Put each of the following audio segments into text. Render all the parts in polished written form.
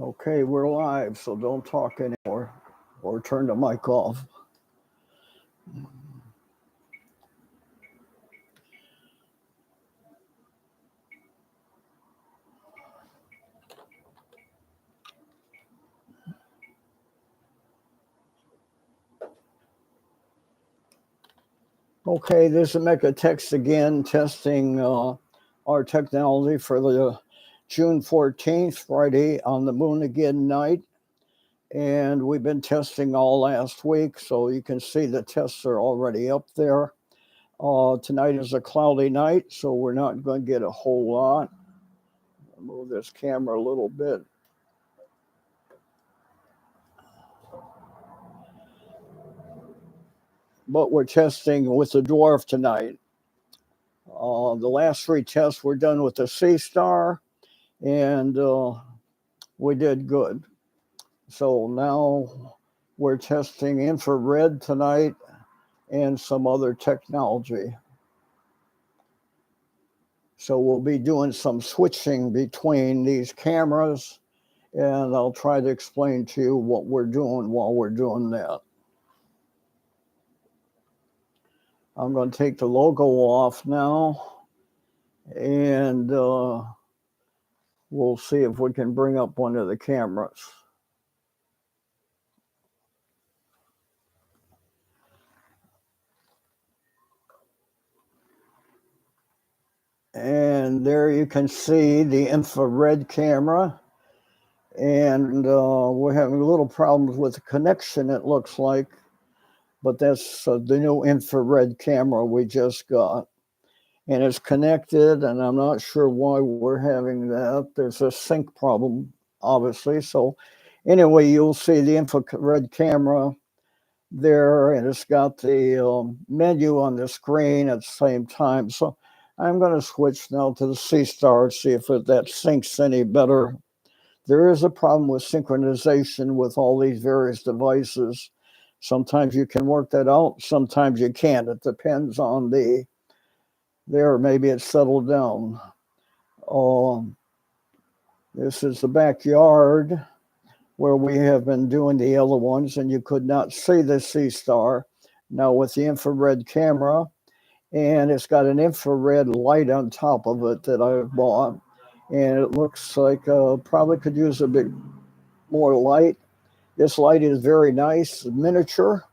Okay, we're live, so don't talk anymore or turn the mic off. Okay, this is Mecca Text again, testing our technology for the June 14th, Friday on the moon again night. And we've been testing all last week, so you can see the tests are already up there. Tonight is a cloudy night, so we're not going to get a whole lot. I'll move this camera a little bit. But we're testing with the dwarf tonight. The last three tests were done with the Sea Star, and we did good. So now we're testing infrared tonight and some other technology. So we'll be doing some switching between these cameras, and I'll try to explain to you what we're doing while we're doing that. I'm going to take the logo off now, and we'll see if we can bring up one of the cameras. And there you can see the infrared camera. And we're having a little problems with the connection, it looks like. But that's the new infrared camera we just got. And it's connected, and I'm not sure why we're having that. There's a sync problem, obviously. So anyway, you'll see the infrared camera there, and it's got the menu on the screen at the same time. So I'm going to switch now to the Sea Star, see if that syncs any better. There is a problem with synchronization with all these various devices. Sometimes you can work that out, sometimes you can't. It depends on maybe it's settled down. This is the backyard where we have been doing the other ones, and you could not see the Sea Star. Now with the infrared camera, and it's got an infrared light on top of it that I bought, and it looks like probably could use a bit more light. This light is very nice, miniature,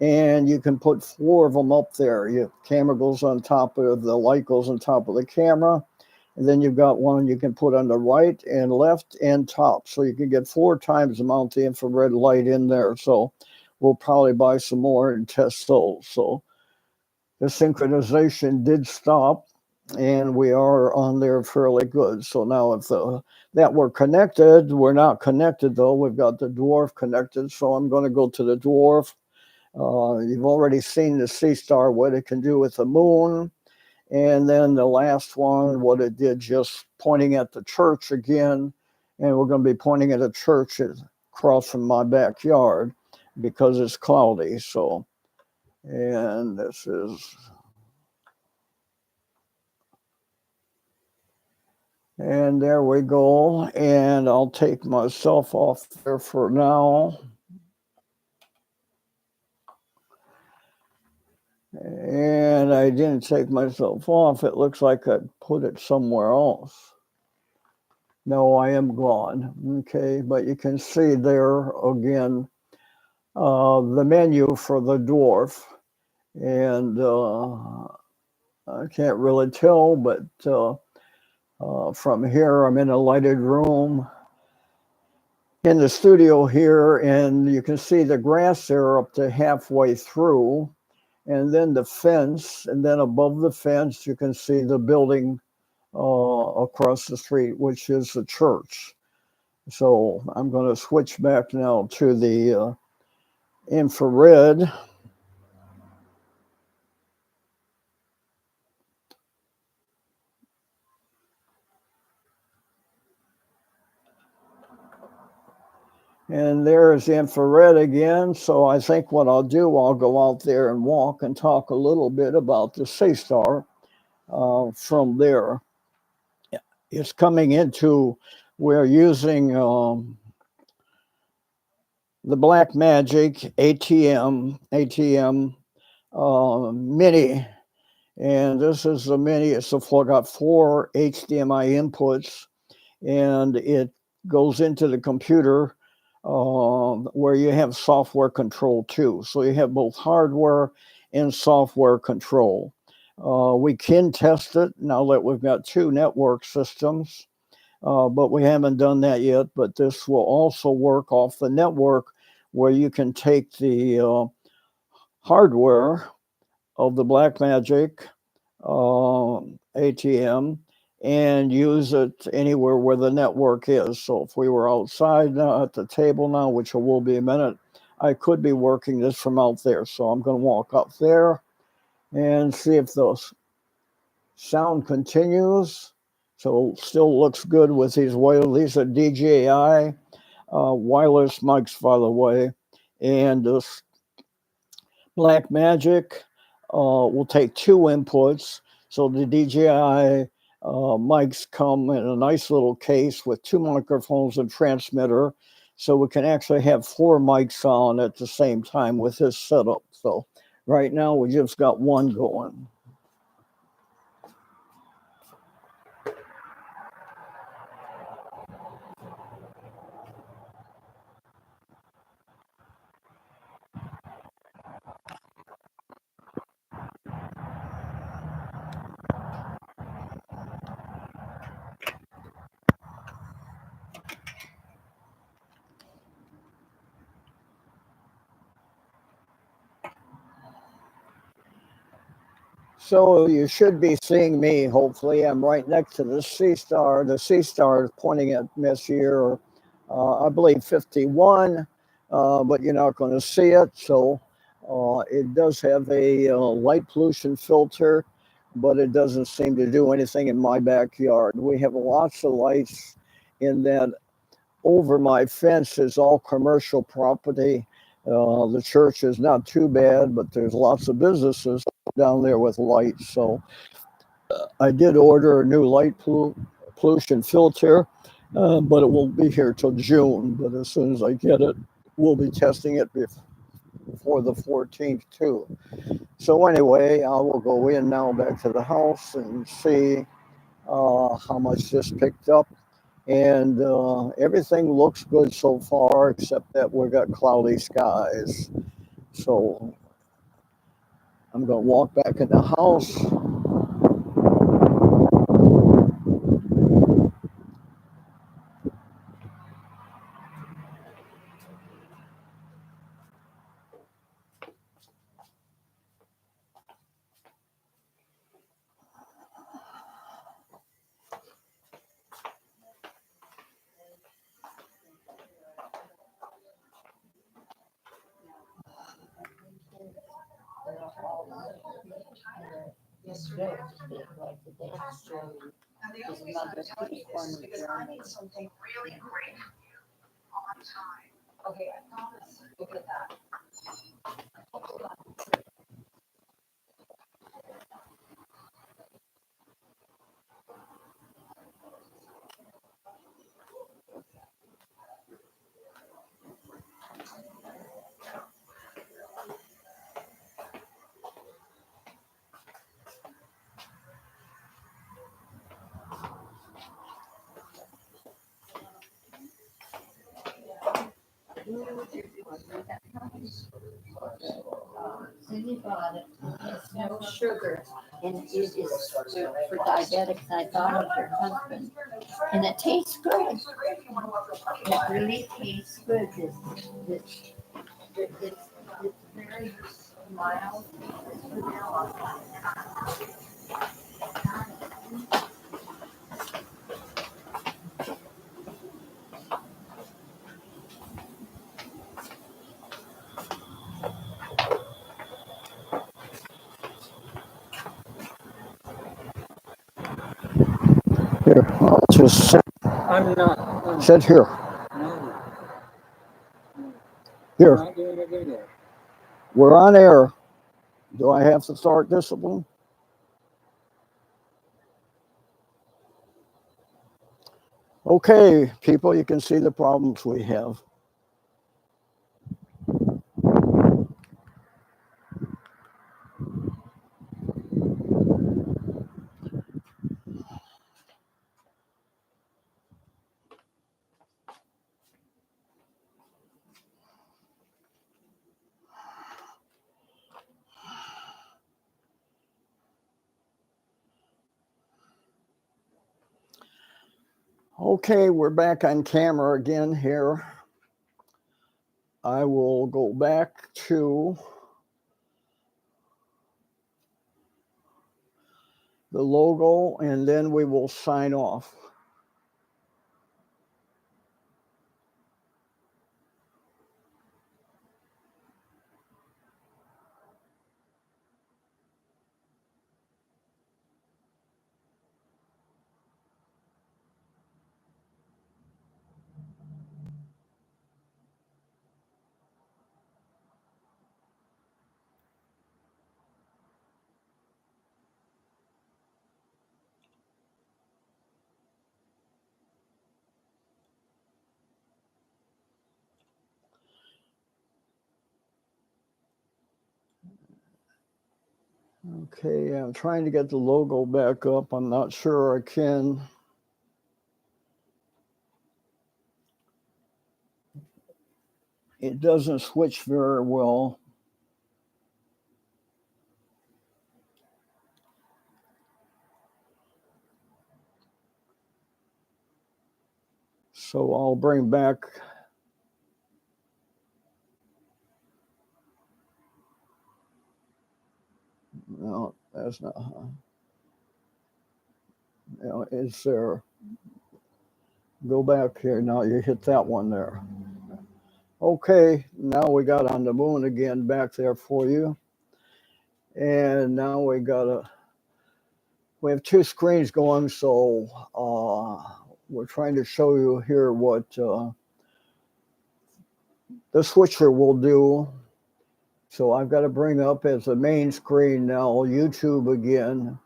and you can put 4 of them up there. Your camera goes on top of the light, goes on top of the camera, and then you've got one you can put on the right and left and top, so you can get 4 times the amount of infrared light in there. So we'll probably buy some more and test those. So the synchronization did stop, and we are on there fairly good. So now if that we're connected, we're not connected though. We've got the dwarf connected, so I'm going to go to the dwarf. You've already seen the Sea Star, what it can do with the moon. And then the last one, what it did, just pointing at the church again. And we're going to be pointing at a church across from my backyard because it's cloudy. So, and this is, and there we go. And I'll take myself off there for now. And I didn't take myself off. It looks like I put it somewhere else. No, I am gone. Okay, but you can see there again the menu for the dwarf. And I can't really tell, but from here, I'm in a lighted room in the studio here, and you can see the grass there up to halfway through. And then the fence, and then above the fence, you can see the building across the street, which is the church. So I'm going to switch back now to the infrared. And there's the infrared again. So I think what I'll do, I'll go out there and walk and talk a little bit about the Sea Star from there. It's coming into we're using the Black Magic ATM Mini, and this is the Mini. It's got 4 HDMI inputs, and it goes into the computer where you have software control too. So you have both hardware and software control. We can test it now that we've got 2 network systems, but we haven't done that yet. But this will also work off the network where you can take the hardware of the Blackmagic ATM and use it anywhere where the network is. So if we were outside now at the table now, which will be a minute, I could be working this from out there. So I'm going to walk up there and see if the sound continues. So still looks good with these wireless. These are DJI wireless mics, by the way. And this Blackmagic will take 2 inputs. So the DJI mics come in a nice little case with 2 microphones and transmitter. So we can actually have 4 mics on at the same time with this setup. So right now we just got 1 going. So you should be seeing me, hopefully. I'm right next to the Sea Star. The Sea Star is pointing at Miss here, I believe 51, but you're not going to see it. So it does have a light pollution filter, but it doesn't seem to do anything in my backyard. We have lots of lights in that. Over my fence is all commercial property. The church is not too bad, but there's lots of businesses down there with lights. So I did order a new light pollution filter, but it won't be here till June. But as soon as I get it, we'll be testing it before the 14th too. So anyway, I will go in now back to the house and see how much this picked up. And everything looks good so far, except that we've got cloudy skies. So I'm going to walk back in the house. It's no sugar, and it is for diabetics. I thought of your husband, and it tastes good. It really tastes good. It's very mild. Here, I'll just sit, I'm not. sit here. No, Here, not doing a video. we're on air. Do I have to start discipline? Okay, people, you can see the problems we have. Okay, we're back on camera again here. I will go back to the logo and then we will sign off. Okay, I'm trying to get the logo back up. I'm not sure I can. It doesn't switch very well. So I'll bring back. No, that's not. No, it's there. Go back here. Now you hit that one there. Okay, now we got on the moon again back there for you. And now we have two screens going, so we're trying to show you here what the switcher will do. So I've got to bring up as the main screen now YouTube again.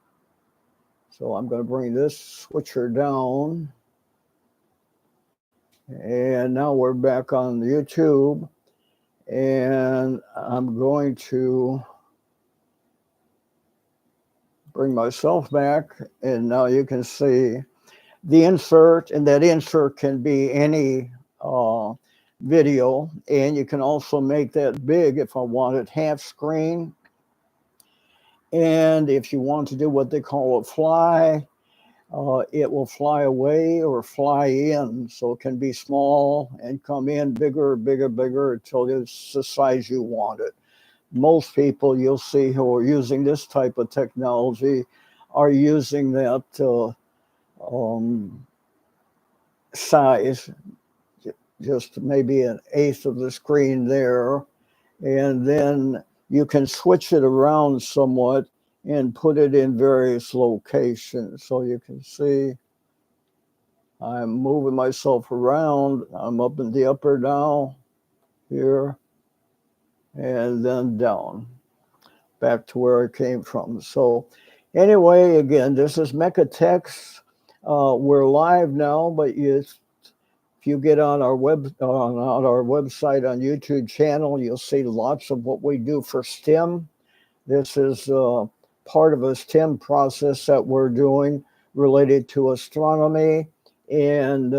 So I'm going to bring this switcher down. And now we're back on YouTube. And I'm going to bring myself back. And now you can see the insert, and that insert can be any video. And you can also make that big if I want it half screen. And if you want to do what they call a fly, it will fly away or fly in. So it can be small and come in bigger, bigger, bigger until it's the size you want it. Most people you'll see who are using this type of technology are using that size, just maybe an eighth of the screen there. And then you can switch it around somewhat and put it in various locations. So you can see I'm moving myself around. I'm up in the upper now, here, and then down, back to where I came from. So anyway, again, this is Mechatex. We're live now, but if you get on our website on YouTube channel, you'll see lots of what we do for STEM. This is part of a STEM process that we're doing related to astronomy and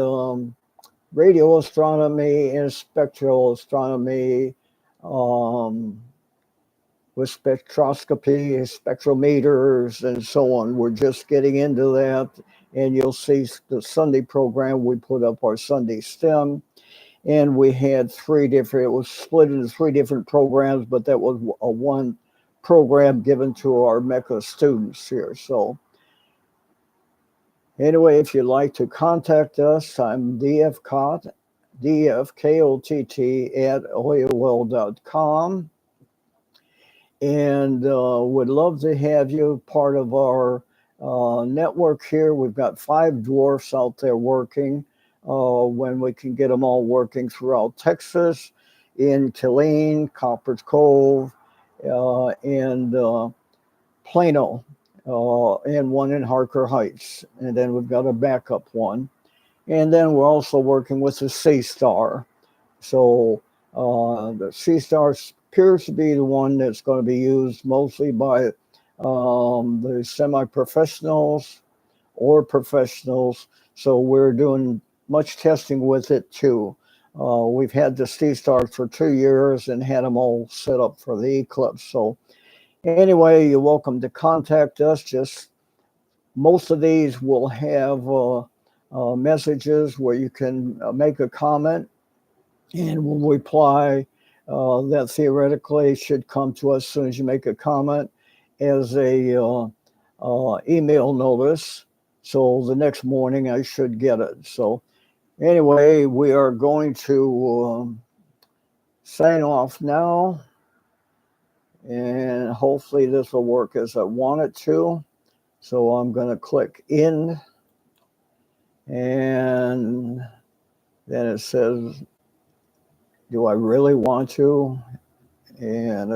radio astronomy and spectral astronomy, with spectroscopy, spectrometers, and so on. We're just getting into that. And you'll see the Sunday program, we put up our Sunday STEM. And we had it was split into three different programs, but that was a one program given to our MECA students here. So anyway, if you'd like to contact us, I'm dfkott, dfkott at AOL.com. And would love to have you part of our network here. We've got 5 dwarfs out there working. When we can get them all working throughout Texas, in Killeen, Copper's Cove, and Plano, and one in Harker Heights. And then we've got a backup one. And then we're also working with the Sea Star. So the Sea Star appears to be the one that's going to be used mostly by the semi-professionals or professionals. So we're doing much testing with it too. We've had the Sea Star for 2 years and had them all set up for the eclipse. So anyway, you're welcome to contact us. Just most of these will have messages where you can make a comment and we'll reply. That theoretically should come to us as soon as you make a comment as a email notice. So the next morning I should get it. So anyway, we are going to sign off now, and hopefully this will work as I want it to. So I'm going to click in, and then it says, do I really want to? And